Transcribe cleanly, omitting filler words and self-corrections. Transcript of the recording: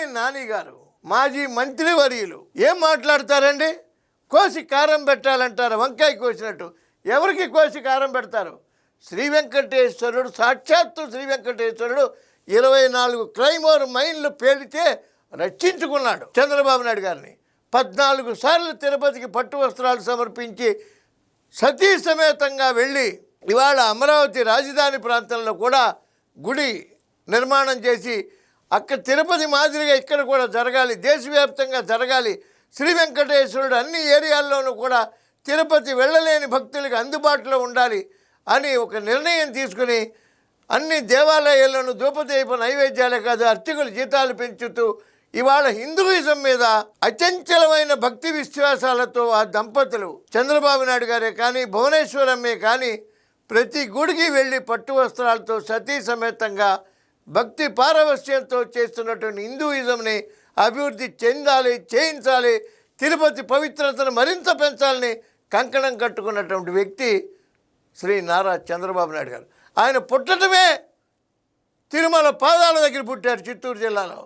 కొడాలి నాని గారు మాజీ మంత్రివర్యులు ఏం మాట్లాడతారండి? కోసి కారం పెట్టాలంటారు, వంకాయ కోసినట్టు. ఎవరికి కోసి కారం పెడతారు? శ్రీ వెంకటేశ్వరుడు, సాక్షాత్తు శ్రీ వెంకటేశ్వరుడు 24 క్రైమోర్ మైన్లు పేలితే రక్షించుకున్నాడు చంద్రబాబు నాయుడు గారిని. 14 సార్లు తిరుపతికి పట్టు వస్త్రాలు సమర్పించి సతీ సమేతంగా వెళ్ళి ఇవాళ అమరావతి రాజధాని ప్రాంతంలో కూడా గుడి నిర్మాణం చేసి అక్కడ తిరుపతి మాదిరిగా ఇక్కడ కూడా జరగాలి, దేశవ్యాప్తంగా జరగాలి. శ్రీ వెంకటేశ్వరుడు అన్ని ఏరియాల్లోనూ కూడా తిరుపతి వెళ్ళలేని భక్తులకు అందుబాటులో ఉండాలి అని ఒక నిర్ణయం తీసుకుని అన్ని దేవాలయాల్లోనూ ధూపదీప నైవేద్యాలే కాదు అర్చకుల జీతాలు పెంచుతూ ఇవాళ హిందూయిజం మీద అచంచలమైన భక్తి విశ్వాసాలతో ఆ దంపతులు చంద్రబాబు నాయుడు గారే కానీ భువనేశ్వరమ్మే కానీ ప్రతి గుడికి వెళ్ళి పట్టు వస్త్రాలతో సతీ సమేతంగా భక్తి పారవస్యంతో చేస్తున్నటువంటి హిందూయిజంని అభివృద్ధి చెందాలి, చేయించాలి, తిరుపతి పవిత్రతను మరింత పెంచాలని కంకణం కట్టుకున్నటువంటి వ్యక్తి శ్రీ నారా చంద్రబాబు నాయుడు గారు. ఆయన పుట్టడమే తిరుమల పాదాల దగ్గర పుట్టారు, చిత్తూరు జిల్లాలో.